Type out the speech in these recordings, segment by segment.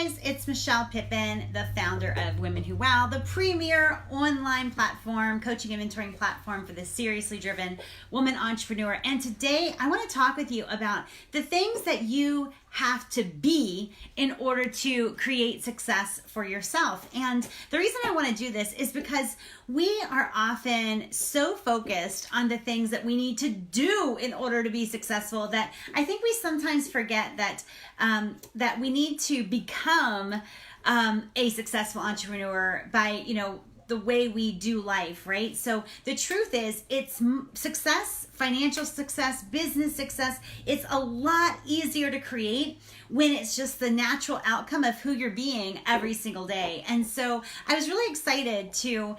guys, it's Michelle Pippin, the founder of Women Who Wow, the premier online platform, coaching and mentoring platform for the seriously driven woman entrepreneur. And today I want to talk with you about the things that you have to be in order to create success for yourself. And the reason I want to do this is because we are often so focused on the things that we need to do in order to be successful that I think we sometimes forget that that we need to become a successful entrepreneur by, the way we do life, right? So the truth is, it's success, financial success, business success. It's a lot easier to create when it's just the natural outcome of who you're being every single day. And so I was really excited to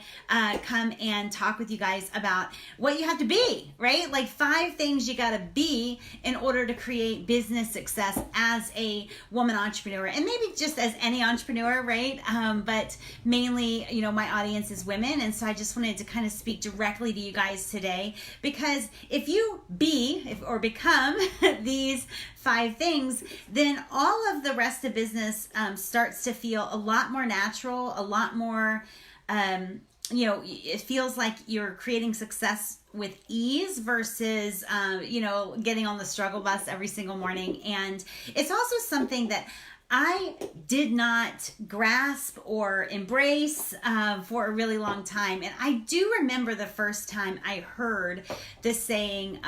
come and talk with you guys about what you have to be, right? Like 5 things you got to be in order to create business success as a woman entrepreneur, and maybe just as any entrepreneur, right? But mainly, my audience is women. And so I just wanted to kind of speak directly to you guys today, because if you become these 5 things, then all of the rest of business starts to feel a lot more natural, a lot more, it feels like you're creating success with ease versus, getting on the struggle bus every single morning. And it's also something that I did not grasp or embrace for a really long time. And I do remember the first time I heard this saying,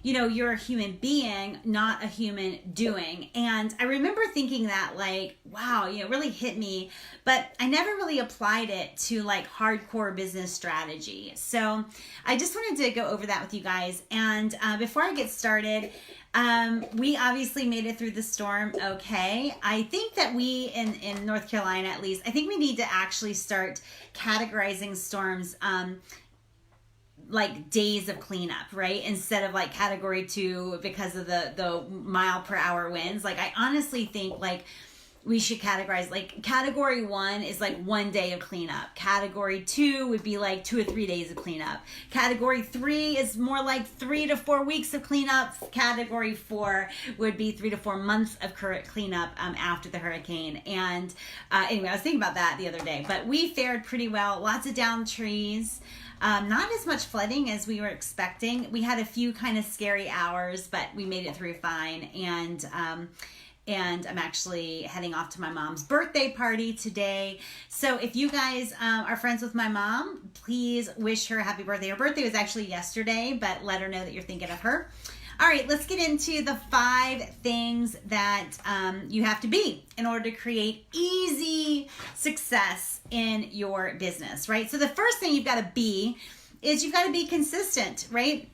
you're a human being, not a human doing. And I remember thinking that wow, it really hit me, but I never really applied it to hardcore business strategy. So I just wanted to go over that with you guys. And before I get started, we obviously made it through the storm okay. I think that we, in North Carolina at least, I think we need to actually start categorizing storms like days of cleanup, right? Instead of category 2 because of the mile per hour winds. I honestly think we should categorize category 1 is 1 day of cleanup. Category 2 would be 2 or 3 days of cleanup. Category 3 is more 3 to 4 weeks of cleanup. Category 4 would be 3 to 4 months of current cleanup after the hurricane. And anyway, I was thinking about that the other day, but we fared pretty well. Lots of downed trees. Not as much flooding as we were expecting. We had a few kind of scary hours, but we made it through fine. And I'm actually heading off to my mom's birthday party today. So if you guys are friends with my mom, please wish her a happy birthday. Her birthday was actually yesterday, but let her know that you're thinking of her. All right, let's get into the 5 things that you have to be in order to create easy success in your business, right? So the first thing you've got to be is you've got to be consistent, right?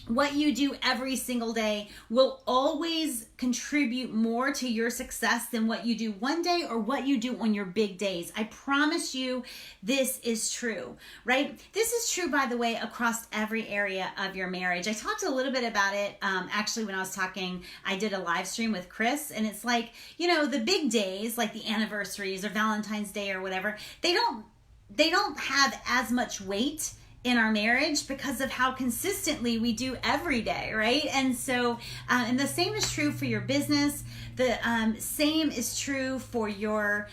What you do every single day will always contribute more to your success than what you do one day or what you do on your big days. I promise you this is true, right? This is true, by the way, across every area of your marriage. I talked a little bit about it actually when I was talking. I did a live stream with Chris, and it's the big days, like the anniversaries or Valentine's Day or whatever, they don't have as much weight in our marriage because of how consistently we do every day, right? And so, and the same is true for your business. The same is true for your,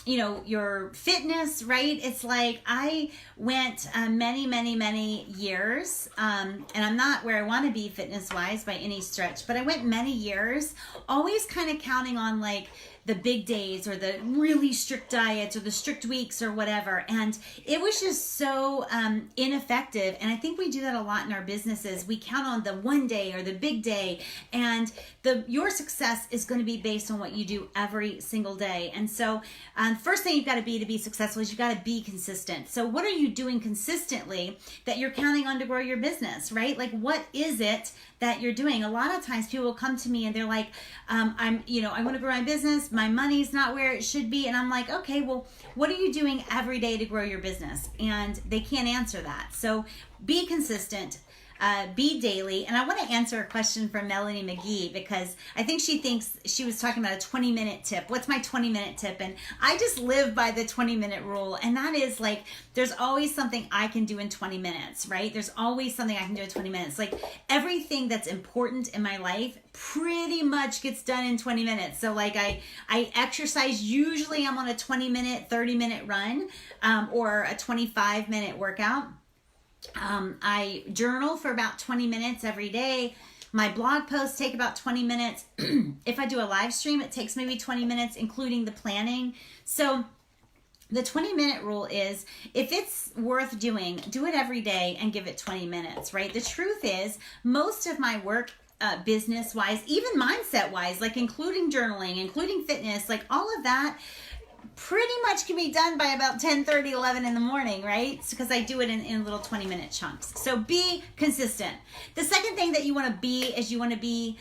your fitness, right? It's I went many years, and I'm not where I want to be fitness-wise by any stretch, but I went many years, always kind of counting on the big days or the really strict diets or the strict weeks or whatever. And it was just so ineffective. And I think we do that a lot in our businesses. We count on the one day or the big day, and your success is going to be based on what you do every single day. And so first thing you've got to be successful is you've got to be consistent. So what are you doing consistently that you're counting on to grow your business, right? What is it that you're doing? A lot of times people will come to me and they're like, I want to grow my business. My money's not where it should be. And I'm like, okay, well, what are you doing every day to grow your business? And they can't answer that. So be consistent. Be Daily. And I want to answer a question from Melanie McGee, because I think she thinks she was talking about a 20-minute tip. What's my 20-minute tip? And I just live by the 20-minute rule. And that is like, there's always something I can do in 20 minutes, right? There's always something I can do in 20 minutes. Like everything that's important in my life pretty much gets done in 20 minutes. So like I exercise, usually I'm on a 20-minute, 30-minute run, or a 25-minute workout. I journal for about 20 minutes every day. My blog posts take about 20 minutes. If I do a live stream, it takes maybe 20 minutes, including the planning. So the 20-minute rule is, if it's worth doing, do it every day and give it 20 minutes, right? The truth is, most of my work, business-wise, even mindset-wise, like including journaling, including fitness, like all of that, pretty much can be done by about 10:30, 11 in the morning, right? Because I do it in little 20-minute chunks. So be consistent. The second thing that you want to be is you want to be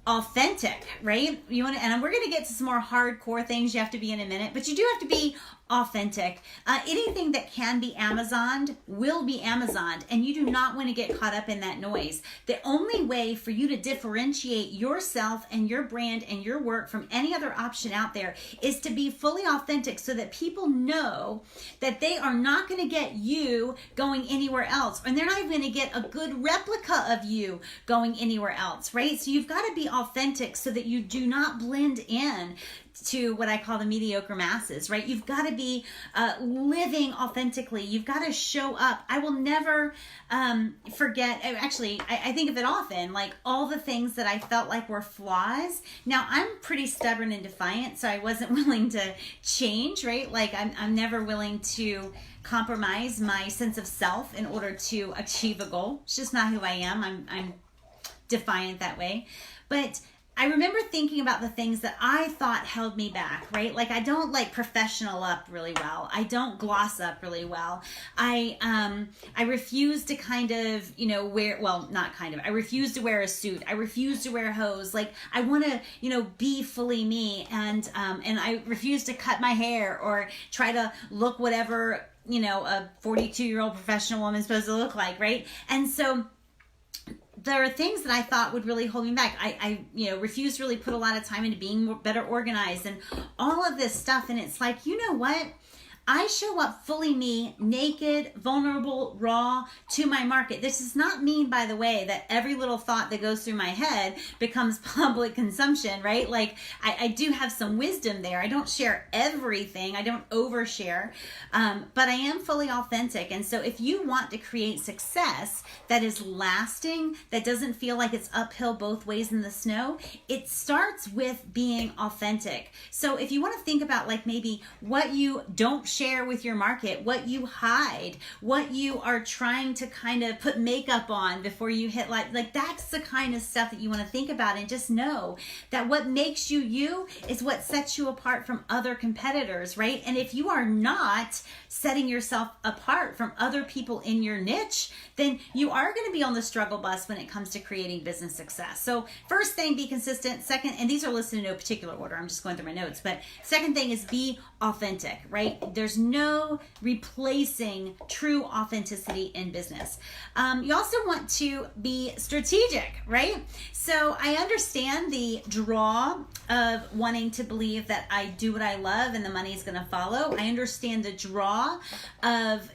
authentic, right? You want to, and we're going to get to some more hardcore things you have to be in a minute, but you do have to be authentic. Anything that can be Amazoned will be Amazoned, and you do not want to get caught up in that noise. The only way for you to differentiate yourself and your brand and your work from any other option out there is to be fully authentic, so that people know that they are not going to get you going anywhere else, and they're not even going to get a good replica of you going anywhere else, right? So you've got to be authentic so that you do not blend in to what I call the mediocre masses, right? You've got to be living authentically. You've got to show up. I will never forget, actually, I think of it often, like all the things that I felt like were flaws. Now, I'm pretty stubborn and defiant, so I wasn't willing to change, right? Like I'm never willing to compromise my sense of self in order to achieve a goal. It's just not who I am. I'm defiant that way. But I remember thinking about the things that I thought held me back, right? Like I don't like professional up really well. I don't gloss up really well. I refuse to kind of, wear, well, not kind of, I refuse to wear a suit. I refuse to wear hose. Like I want to, be fully me. And I refuse to cut my hair or try to look whatever, a 42-year-old professional woman's supposed to look like, right? And so there are things that I thought would really hold me back. I refused to really put a lot of time into being better organized and all of this stuff. And it's like, you know what? I show up fully me, naked, vulnerable, raw to my market. This does not mean, by the way, that every little thought that goes through my head becomes public consumption, right? Like I do have some wisdom there. I don't share everything. I don't overshare, but I am fully authentic. And so if you want to create success that is lasting, that doesn't feel like it's uphill both ways in the snow, it starts with being authentic. So if you want to think about like maybe what you don't share with your market, what you hide, what you are trying to kind of put makeup on before you hit like that's the kind of stuff that you want to think about, and just know that what makes you you is what sets you apart from other competitors, right? And if you are not setting yourself apart from other people in your niche, then you are going to be on the struggle bus when it comes to creating business success. So first thing, be consistent. Second, and these are listed in no particular order, I'm just going through my notes, but second thing is be authentic, right? There's no replacing true authenticity in business. You also want to be strategic, right? So I understand the draw of wanting to believe that I do what I love and the money is going to follow. I understand the draw of,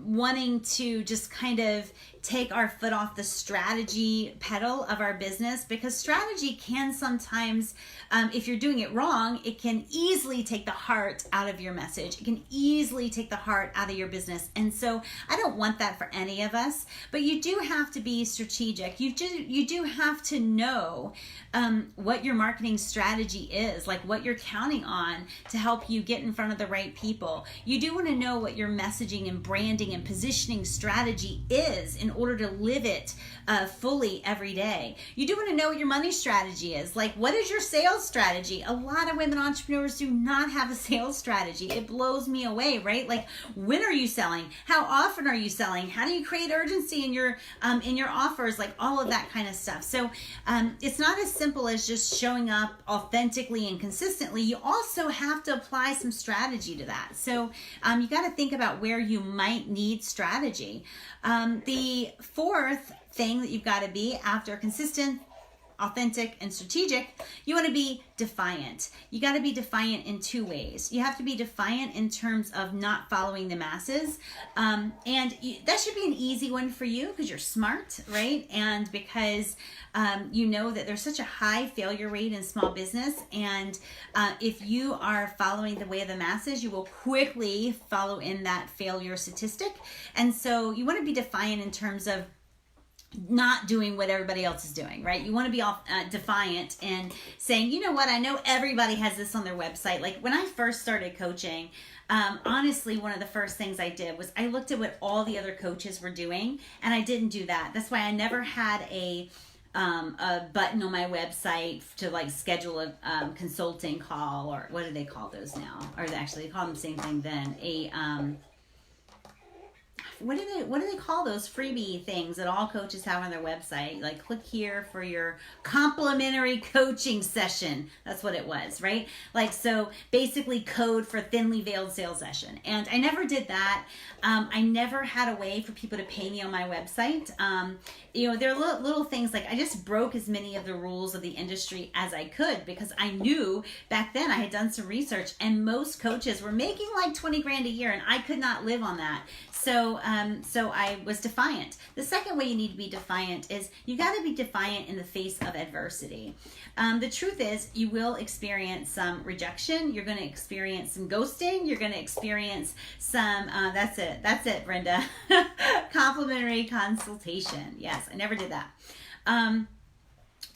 wanting to just kind of take our foot off the strategy pedal of our business, because strategy can sometimes, if you're doing it wrong, it can easily take the heart out of your message. It can easily take the heart out of your business. And so I don't want that for any of us, but you do have to be strategic. You do have to know what your marketing strategy is, like what you're counting on to help you get in front of the right people. You do want to know what your messaging and branding and positioning strategy is in order to live it fully every day. You do want to know what your money strategy is. Like, what is your sales strategy? A lot of women entrepreneurs do not have a sales strategy. It blows me away, right? Like, when are you selling? How often are you selling? How do you create urgency in your offers? Like, all of that kind of stuff. So it's not as simple as just showing up authentically and consistently. You also have to apply some strategy to that. So you got to think about where you might need strategy. The fourth thing that you've got to be after consistent, authentic, and strategic, you want to be defiant. You got to be defiant in two ways. You have to be defiant in terms of not following the masses. That should be an easy one for you because you're smart, right? And because you know that there's such a high failure rate in small business. And if you are following the way of the masses, you will quickly follow in that failure statistic. And so you want to be defiant in terms of not doing what everybody else is doing, right? You want to be defiant and saying, you know what, I know everybody has this on their website. Like, when I first started coaching, honestly, one of the first things I did was I looked at what all the other coaches were doing, and I didn't do that. That's why I never had a button on my website to like schedule a consulting call, or what do they call those now? Or actually they call them the same thing then. What do they call those freebie things that all coaches have on their website? Like, click here for your complimentary coaching session. That's what it was, right? Like, so basically code for thinly veiled sales session. And I never did that. I never had a way for people to pay me on my website. There are little things like I just broke as many of the rules of the industry as I could, because I knew back then I had done some research and most coaches were making like 20 grand a year and I could not live on that. So I was defiant. The second way you need to be defiant is you got to be defiant in the face of adversity. The truth is you will experience some rejection. You're going to experience some ghosting. You're going to experience some, that's it, Brenda. Complimentary consultation. Yes, I never did that.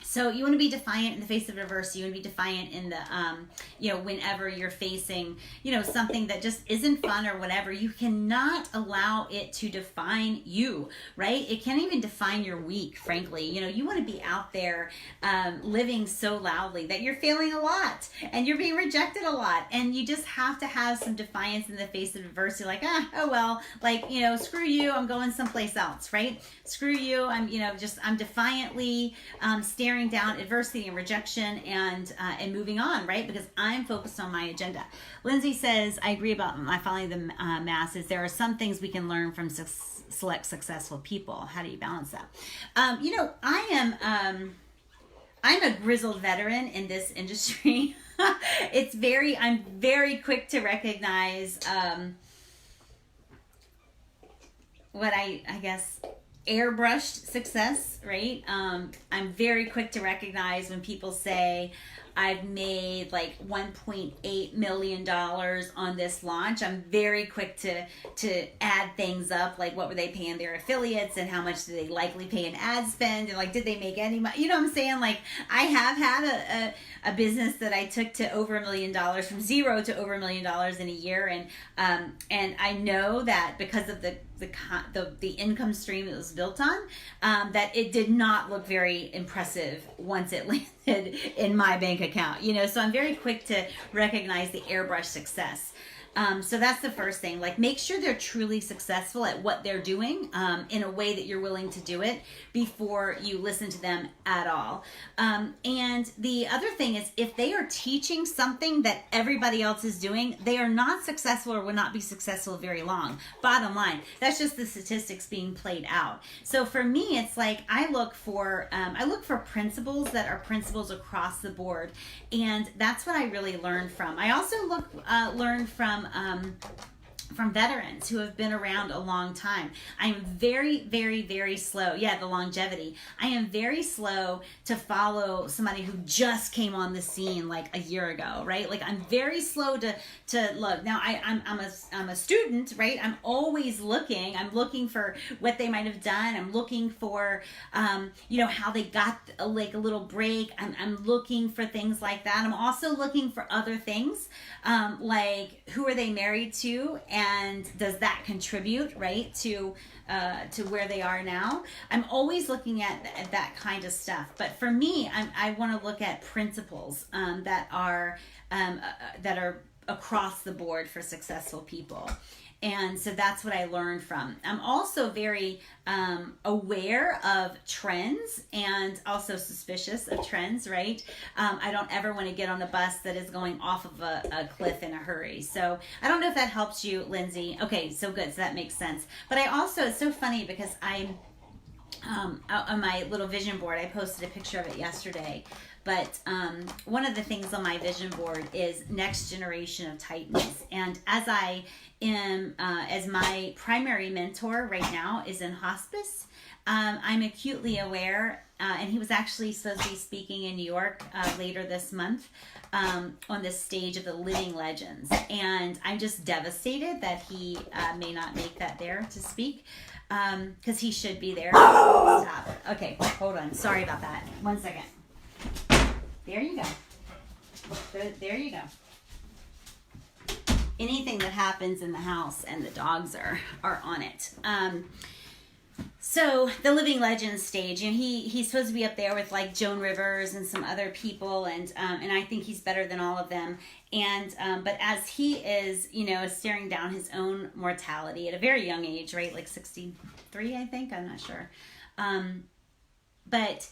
So you want to be defiant in the face of adversity. You want to be defiant in the, whenever you're facing, something that just isn't fun or whatever. You cannot allow it to define you, right? It can't even define your week, frankly. You want to be out there living so loudly that you're failing a lot and you're being rejected a lot. And you just have to have some defiance in the face of adversity. Like, oh well, like, screw you, I'm going someplace else, right? Screw you, I'm defiantly staring down adversity and rejection and moving on, right? Because I'm focused on my agenda. Lindsay says, I agree about my following the masses. There are some things we can learn from select successful people. How do you balance that? I'm a grizzled veteran in this industry. I'm very quick to recognize what I guess airbrushed success, right? I'm very quick to recognize when people say, I've made like $1.8 million on this launch. I'm very quick to add things up, like what were they paying their affiliates and how much did they likely pay in ad spend, and like did they make any money? You know what I'm saying? Like, I have had a business that I took to over $1 million, from zero to over $1 million in a year, and I know that because of the income stream it was built on, that it did not look very impressive once it landed in my bank account, so I'm very quick to recognize the airbrush success. So that's the first thing. Like, make sure they're truly successful at what they're doing in a way that you're willing to do it before you listen to them at all. And the other thing is, if they are teaching something that everybody else is doing, they are not successful or will not be successful very long. Bottom line, that's just the statistics being played out. So for me, it's like I look for principles that are principles across the board, and that's what I really learned from. I also learned from veterans who have been around a long time. I am very, very, very slow. Yeah, the longevity. I am very slow to follow somebody who just came on the scene like a year ago, right? Like, I'm very slow to look. Now, I'm a student, right? I'm always looking. I'm looking for what they might have done. I'm looking for, how they got like a little break. I'm looking for things like that. I'm also looking for other things, like who are they married to, and does that contribute, right, to where they are now? I'm always looking at that kind of stuff. But for me, I want to look at principles that are across the board for successful people. And so that's what I learned from. I'm also very aware of trends and also suspicious of trends, right? I don't ever want to get on a bus that is going off of a cliff in a hurry. So I don't know if that helps you, Lindsay. Okay, so good. So that makes sense. But I also, it's so funny because I'm on my little vision board, I posted a picture of it yesterday. But one of the things on my vision board is next generation of Titans. And as I am, as my primary mentor right now is in hospice, I'm acutely aware, and he was actually supposed to be speaking in New York later this month on the stage of the Living Legends. And I'm just devastated that he may not make that there to speak, because he should be there. Stop. Okay, hold on. Sorry about that. 1 second. There you go. There you go. Anything that happens in the house and the dogs are on it. So the Living Legends stage, you know, he's supposed to be up there with like Joan Rivers and some other people, and I think he's better than all of them. And but as he is, you know, staring down his own mortality at a very young age, right, like 63, I think, I'm not sure. But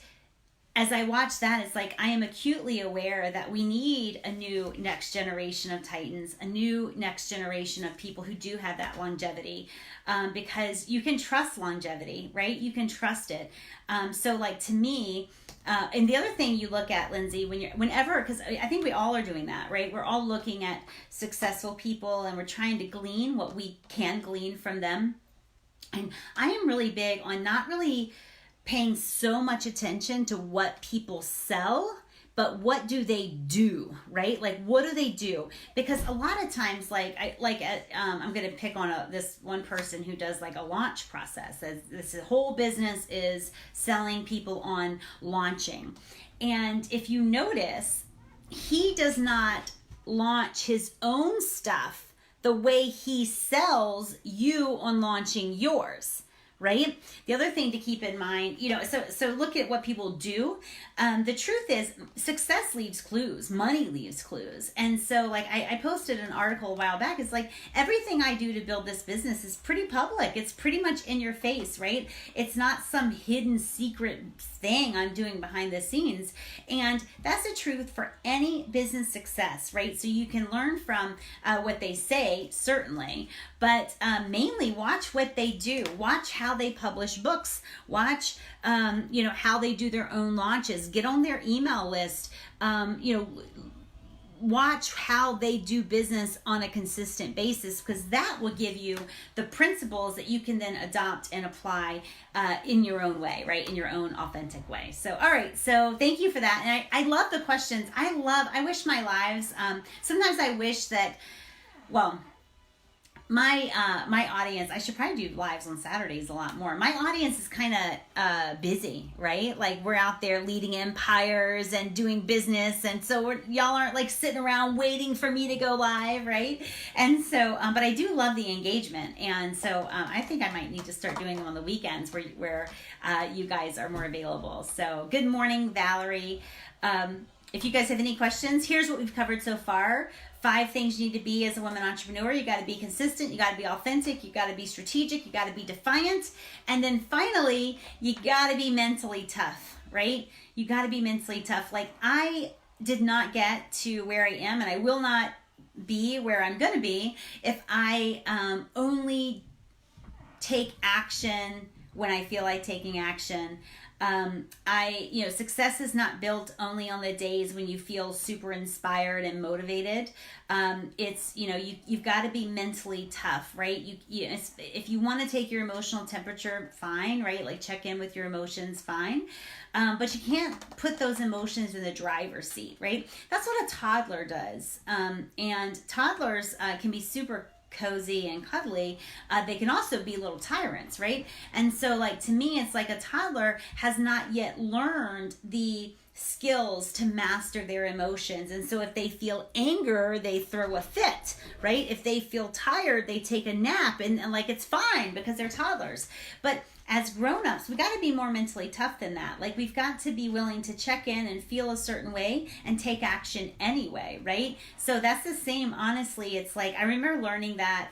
as I watch that, it's like I am acutely aware that we need a new next generation of Titans, a new next generation of people who do have that longevity, because you can trust longevity, right? You can trust it. So like to me, and the other thing you look at, Lindsay, whenever, because I think we all are doing that, right? We're all looking at successful people and we're trying to glean what we can glean from them. And I am really big on not really paying so much attention to what people sell, but what do they do, right? Like, what do they do? Because a lot of times, I'm going to pick on this one person who does like a launch process. This whole business is selling people on launching. And if you notice, he does not launch his own stuff the way he sells you on launching yours. Right? The other thing to keep in mind, you know, so look at what people do. The truth is success leaves clues, money leaves clues. And so like I posted an article a while back. It's like everything I do to build this business is pretty public. It's pretty much in your face, right? It's not some hidden secret thing I'm doing behind the scenes. And that's the truth for any business success, right? So you can learn from what they say, certainly, but mainly watch what they do. Watch how they publish books. Watch, you know, how they do their own launches. Get on their email list. You know, watch how they do business on a consistent basis, because that will give you the principles that you can then adopt and apply in your own way, right? In your own authentic way. So, all right. So thank you for that. And I love the questions. I wish my lives, sometimes I wish that, well, my audience, I should probably do lives on Saturdays a lot more. My audience is kind of busy, right? Like we're out there leading empires and doing business. And so y'all aren't like sitting around waiting for me to go live, right? And so, but I do love the engagement. And so I think I might need to start doing them on the weekends where you guys are more available. So good morning, Valerie. If you guys have any questions, here's what we've covered so far. 5 things you need to be as a woman entrepreneur. You got to be consistent. You got to be authentic. You got to be strategic. You got to be defiant. And then finally, you got to be mentally tough, right? You got to be mentally tough. Like I did not get to where I am, and I will not be where I'm going to be if I only take action when I feel like taking action. Success is not built only on the days when you feel super inspired and motivated. It's, you know, you've got to be mentally tough, right? If you want to take your emotional temperature, fine, right? Like check in with your emotions, fine. But you can't put those emotions in the driver's seat, right? That's what a toddler does. And toddlers can be super cozy and cuddly. They can also be little tyrants, right? And so like to me, it's like a toddler has not yet learned the skills to master their emotions. And so if they feel anger, they throw a fit, right? If they feel tired, they take a nap, and like it's fine because they're toddlers. But as grown-ups, we got to be more mentally tough than that. Like, we've got to be willing to check in and feel a certain way and take action anyway, right? So that's the same, honestly. It's like, I remember learning that,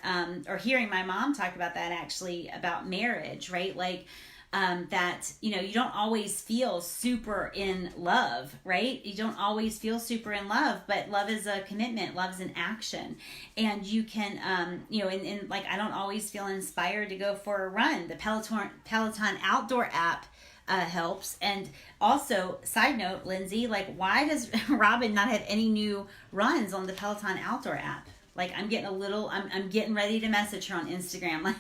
or hearing my mom talk about that, actually, about marriage, right? Like, that, you know, you don't always feel super in love, right? You don't always feel super in love, but love is a commitment, love is an action. And you can, you know, and like, I don't always feel inspired to go for a run. The Peloton outdoor app helps. And also, side note, Lindsay, like, why does Robin not have any new runs on the Peloton outdoor app? Like, I'm getting ready to message her on Instagram, like,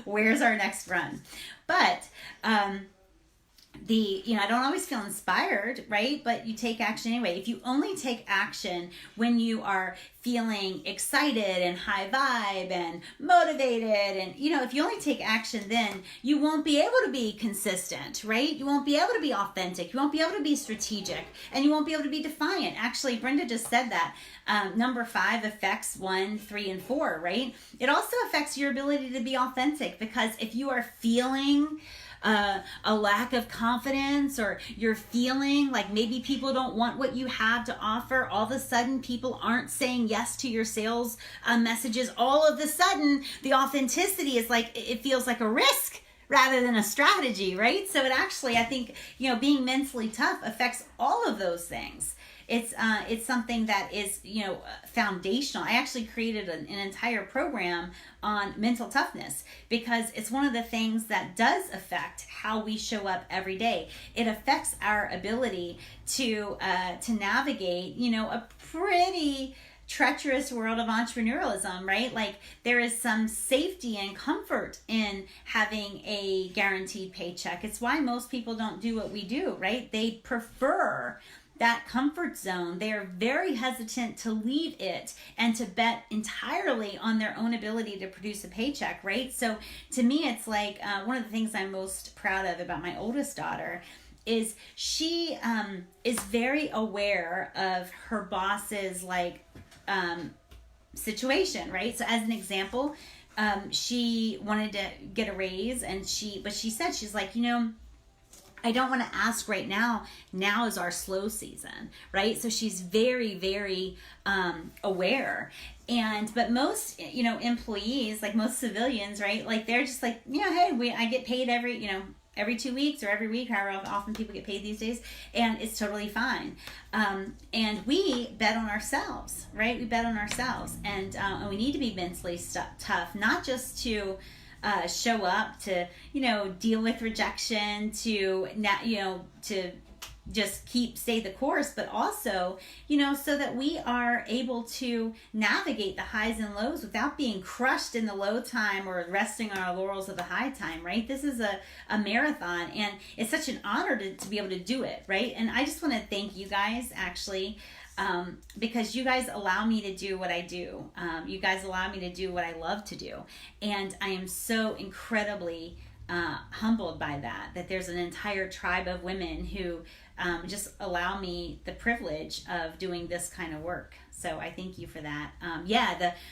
where's our next run? But you know, I don't always feel inspired, right? But you take action anyway. If you only take action when you are feeling excited and high vibe and motivated, and, you know, if you only take action, then you won't be able to be consistent, right? You won't be able to be authentic. You won't be able to be strategic, and you won't be able to be defiant. Actually, Brenda just said that. Number 5 affects 1, 3, and 4, right? It also affects your ability to be authentic, because if you are feeling a lack of confidence, or you're feeling like maybe people don't want what you have to offer, all of a sudden people aren't saying yes to your sales messages, all of a sudden the authenticity is like, it feels like a risk rather than a strategy, right? So it actually, I think, you know, being mentally tough affects all of those things. It's something that is, you know, foundational. I actually created an entire program on mental toughness, because it's one of the things that does affect how we show up every day. It affects our ability to navigate, you know, a pretty treacherous world of entrepreneurialism, right? Like, there is some safety and comfort in having a guaranteed paycheck. It's why most people don't do what we do, right? They prefer that comfort zone. They are very hesitant to leave it and to bet entirely on their own ability to produce a paycheck, right? So to me, it's like one of the things I'm most proud of about my oldest daughter is she is very aware of her boss's like situation, right? So as an example, she wanted to get a raise, and she said, she's like, you know, I don't want to ask right now. Now is our slow season, right? So she's very, very aware. But most, you know, employees, like most civilians, right? Like, they're just like, you know, hey, I get paid every 2 weeks or every week, however often people get paid these days, and it's totally fine. And we bet on ourselves, right? We bet on ourselves, and we need to be mentally tough, not just to show up, to, you know, deal with rejection, to just stay the course, but also, you know, so that we are able to navigate the highs and lows without being crushed in the low time or resting on our laurels of the high time, right? This is a marathon, and it's such an honor to be able to do it, right? And I just want to thank you guys, actually, because you guys allow me to do what I do. You guys allow me to do what I love to do. And I am so incredibly humbled by that there's an entire tribe of women who just allow me the privilege of doing this kind of work. So I thank you for that.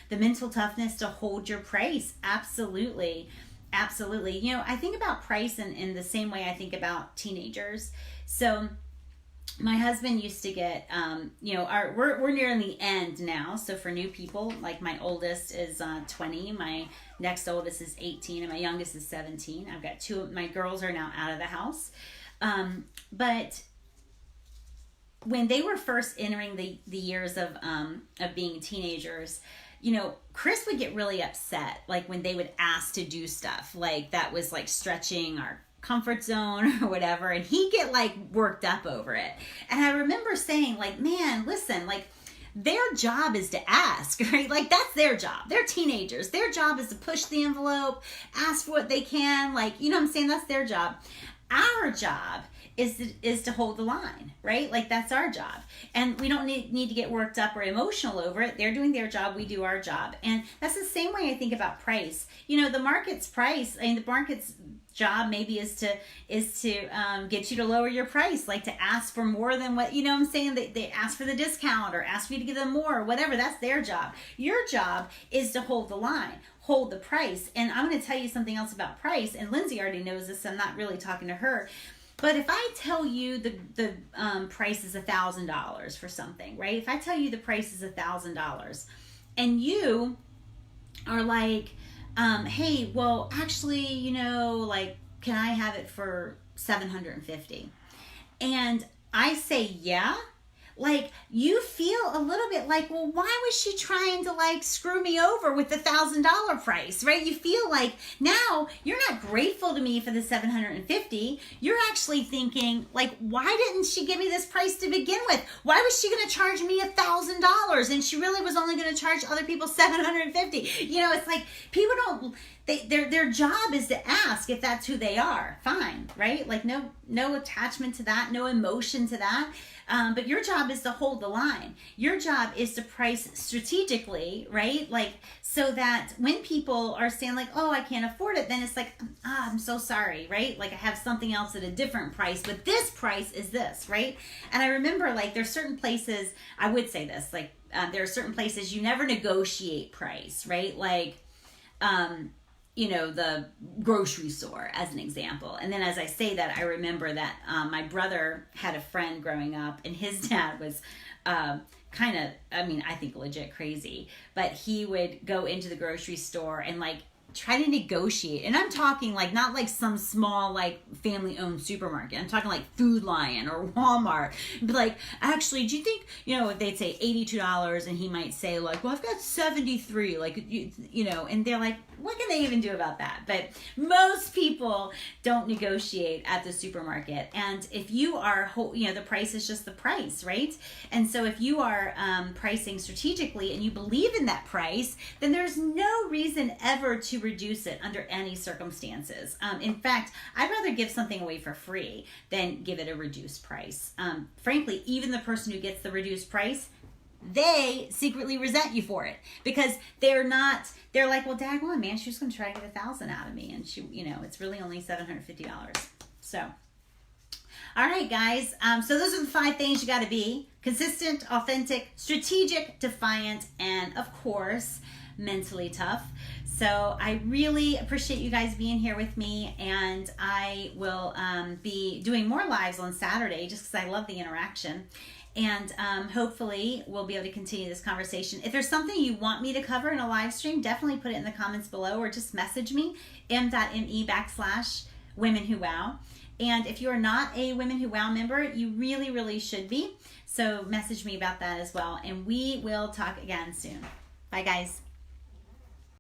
The mental toughness to hold your price. Absolutely. Absolutely. You know, I think about price in the same way I think about teenagers. So my husband used to get, you know, we're nearing the end now. So for new people, like, my oldest is 20, my next oldest is 18, and my youngest is 17. I've got two. My girls are now out of the house. But when they were first entering the years of being teenagers, you know, Chris would get really upset, like, when they would ask to do stuff like that was like stretching our comfort zone or whatever, and he'd get like worked up over it. And I remember saying, like, man, listen, like, their job is to ask, right? Like, that's their job. They're teenagers. Their job is to push the envelope, ask for what they can, like, you know what I'm saying? That's their job. Our job is to hold the line, right? Like that's our job. And we don't need to get worked up or emotional over it. They're doing their job, we do our job. And that's the same way I think about price. You know, the market's price, I mean, the market's job maybe is to get you to lower your price, like to ask for more than what, you know what I'm saying, they ask for the discount or ask for you to give them more or whatever. That's their job. Your job is to hold the line, hold the price. And I'm going to tell you something else about price, and Lindsay already knows this, so I'm not really talking to her. But if I tell you the price is $1,000 for something, right? If I tell you the price is $1,000 and you are like, hey, well, actually, you know, like, can I have it for $750? And I say, yeah. Like, you feel a little bit like, well, why was she trying to like screw me over with the $1,000 price, right? You feel like now you're not grateful to me for the $750. You're actually thinking like, why didn't she give me this price to begin with? Why was she going to charge me $1,000 and she really was only going to charge other people $750? You know, it's like people don't. Their job is to ask if that's who they are. Fine, right? Like no attachment to that, no emotion to that. But your job is to hold the line. Your job is to price strategically, right? Like so that when people are saying like, oh, I can't afford it, then it's like, I'm so sorry, right? Like I have something else at a different price, but this price is this, right? And I remember like there's certain places, I would say this, like there are certain places you never negotiate price, right? Like, you know, the grocery store as an example. And then as I say that, I remember that my brother had a friend growing up and his dad was kind of, I mean, I think legit crazy, but he would go into the grocery store and like try to negotiate. And I'm talking like not like some small like family owned supermarket. I'm talking like Food Lion or Walmart. But like, actually, do you think, you know, they'd say $82 and he might say like, well, I've got 73, like, you know, and they're like, what can they even do about that? But most people don't negotiate at the supermarket. And if you are, you know, the price is just the price, right? And so if you are pricing strategically and you believe in that price, then there's no reason ever to reduce it under any circumstances. In fact, I'd rather give something away for free than give it a reduced price. Frankly, even the person who gets the reduced price, they secretly resent you for it because they're like, well, daggone, man, she was going to try to get $1,000 out of me. And she, you know, it's really only $750. So, all right, guys. So those are the 5 things you got to be: consistent, authentic, strategic, defiant, and of course, mentally tough. So I really appreciate you guys being here with me, and I will be doing more lives on Saturday just because I love the interaction. And hopefully we'll be able to continue this conversation. If there's something you want me to cover in a live stream, definitely put it in the comments below or just message me, m.me/Women Who Wow. And if you are not a Women Who Wow member, you really, really should be. So message me about that as well. And we will talk again soon. Bye, guys.